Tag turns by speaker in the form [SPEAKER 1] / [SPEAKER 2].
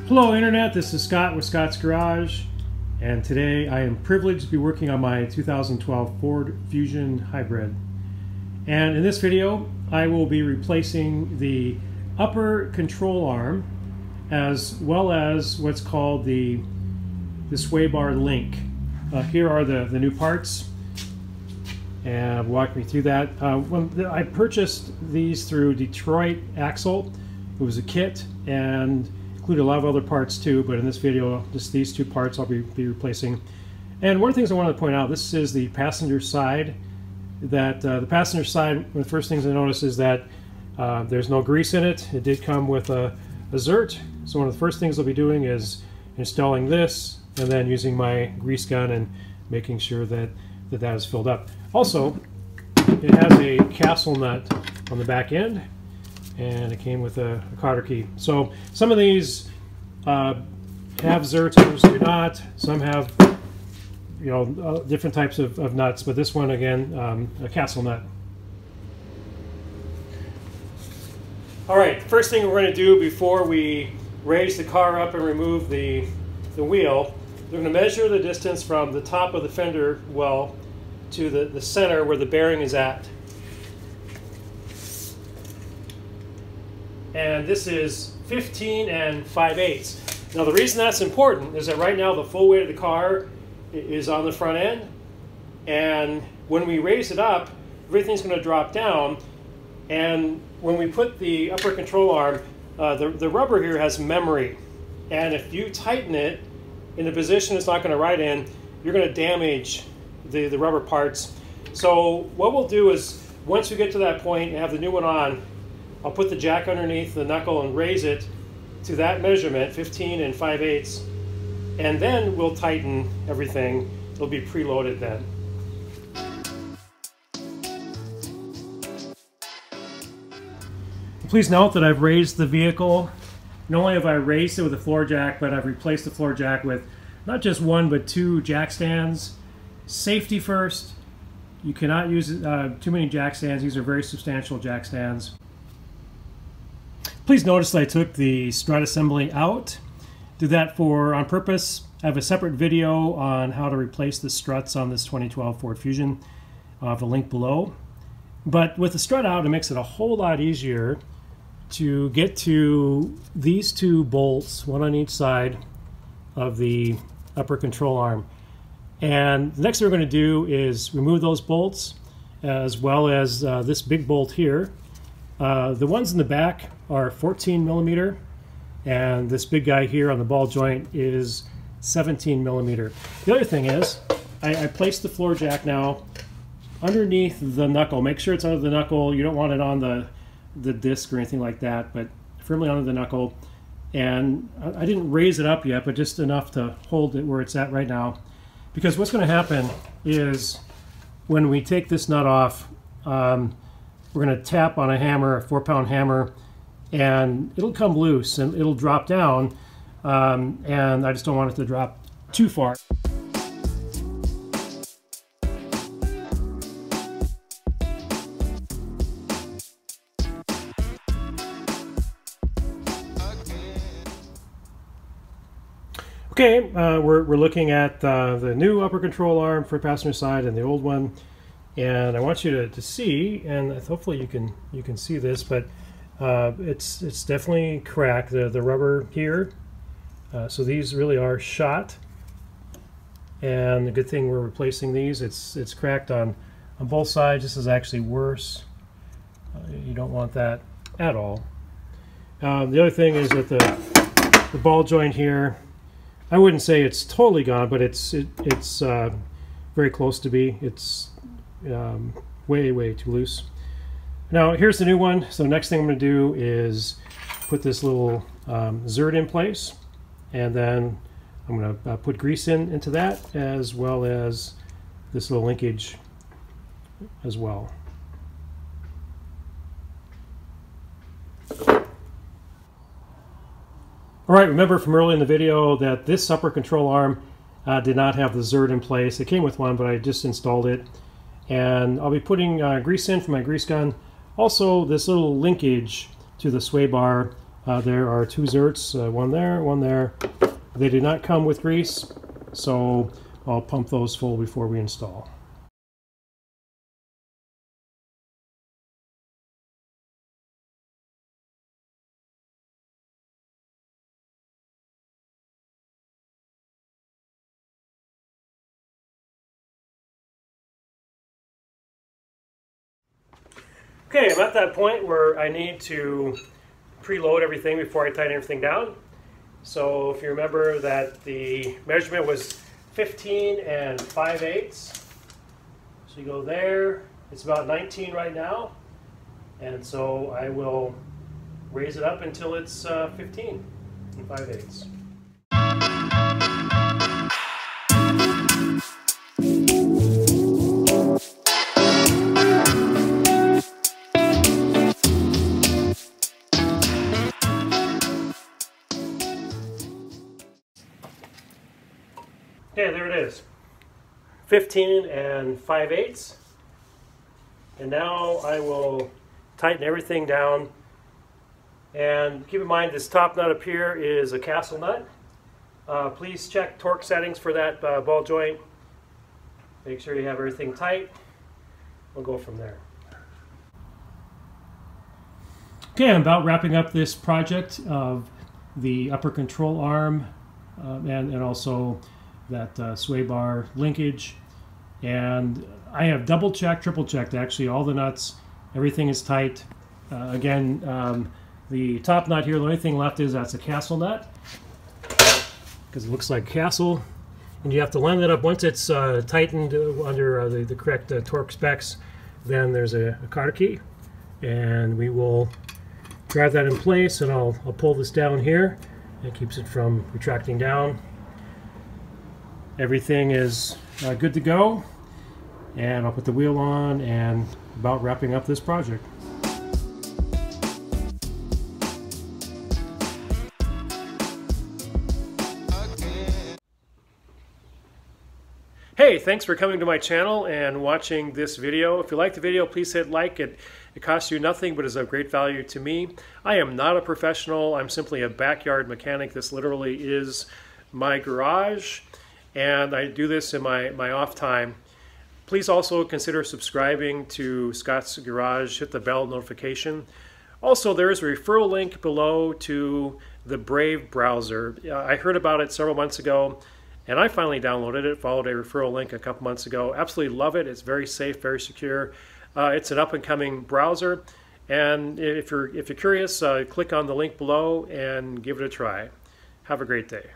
[SPEAKER 1] Hello Internet, this is Scott with Scott's Garage, and today I am privileged to be working on my 2012 Ford Fusion Hybrid. And in this video I will be replacing the upper control arm as well as what's called the sway bar link. Here are the new parts, and walk me through that. When I purchased these through Detroit Axle, it was a kit and include a lot of other parts too, but in this video, just these two parts I'll be replacing. And one of the things I wanted to point out, this is the passenger side. The passenger side, one of the first things I noticed is that there's no grease in it. It did come with a Zert, so one of the first things I'll be doing is installing this and then using my grease gun and making sure that is filled up. Also, it has a castle nut on the back end, and it came with a cotter key. So some of these have Zerts, others do not. Some have, different types of nuts, but this one again, a castle nut. All right, first thing we're going to do before we raise the car up and remove the wheel, we're going to measure the distance from the top of the fender well to the center where the bearing is at. And this is 15 and 5/8. Now the reason that's important is that right now the full weight of the car is on the front end, and when we raise it up, everything's going to drop down, and when we put the upper control arm, the rubber here has memory, and if you tighten it in a position it's not going to ride in, you're going to damage the rubber parts. So what we'll do is, once we get to that point and have the new one on, I'll put the jack underneath the knuckle and raise it to that measurement, 15 and 5/8, and then we'll tighten everything. It'll be preloaded then. Please note that I've raised the vehicle. Not only have I raised it with a floor jack, but I've replaced the floor jack with not just one but two jack stands. Safety first. You cannot use too many jack stands. These are very substantial jack stands. Please notice that I took the strut assembly out. Did that on purpose. I have a separate video on how to replace the struts on this 2012 Ford Fusion. I'll have a link below. But with the strut out, it makes it a whole lot easier to get to these two bolts, one on each side of the upper control arm. And the next thing we're going to do is remove those bolts, as well as this big bolt here. The ones in the back are 14 millimeter, and this big guy here on the ball joint is 17 millimeter. The other thing is, I placed the floor jack now underneath the knuckle. Make sure it's under the knuckle. You don't want it on the disc or anything like that, but firmly under the knuckle. And I didn't raise it up yet, but just enough to hold it where it's at right now. Because what's going to happen is, when we take this nut off, we're going to tap on a hammer, a 4-pound hammer, and it'll come loose and it'll drop down, and I just don't want it to drop too far. Okay, we're looking at the new upper control arm for passenger side and the old one, and I want you to see, and hopefully you can see this, but it's definitely cracked, the rubber here. So these really are shot, and the good thing we're replacing these. It's cracked on both sides. This is actually worse. You don't want that at all. The other thing is that the ball joint here, I wouldn't say it's totally gone, but it's very close to be. It's way too loose. Now here's the new one. So next thing I'm going to do is put this little Zert in place, and then I'm going to put grease into that, as well as this little linkage as well. All right, remember from earlier in the video that this upper control arm did not have the Zert in place. It came with one, but I just installed it. And I'll be putting grease in for my grease gun. Also, this little linkage to the sway bar There are two zerts, one there, one there. They did not come with grease, so I'll pump those full before we install. Okay, I'm at that point where I need to preload everything before I tighten everything down. So if you remember that the measurement was 15 and 5/8. So you go there, it's about 19 right now. And so I will raise it up until it's 15 and 5/8. Okay, there it is. 15 and 5/8. And now I will tighten everything down. And keep in mind this top nut up here is a castle nut. Please check torque settings for that ball joint. Make sure you have everything tight. We'll go from there. Okay, I'm about wrapping up this project of the upper control arm and also that sway bar linkage. And I have double checked, triple checked actually all the nuts. Everything is tight. Again, the top nut here, the only thing left is that's a castle nut because it looks like castle. And you have to line it up once it's tightened under the correct torque specs. Then there's a cotter key, and we will drive that in place. And I'll pull this down here. It keeps it from retracting down. Everything is good to go, and I'll put the wheel on and about wrapping up this project. Hey, thanks for coming to my channel and watching this video. If you like the video, please hit like. It costs you nothing, but is of great value to me. I am not a professional. I'm simply a backyard mechanic. This literally is my garage, and I do this in my off time. Please also consider subscribing to Scott's Garage. Hit the bell notification. Also, there is a referral link below to the Brave browser. I heard about it several months ago, and I finally downloaded it, followed a referral link a couple months ago. Absolutely love it. It's very safe, very secure. It's an up-and-coming browser, and if you're curious, click on the link below and give it a try. Have a great day.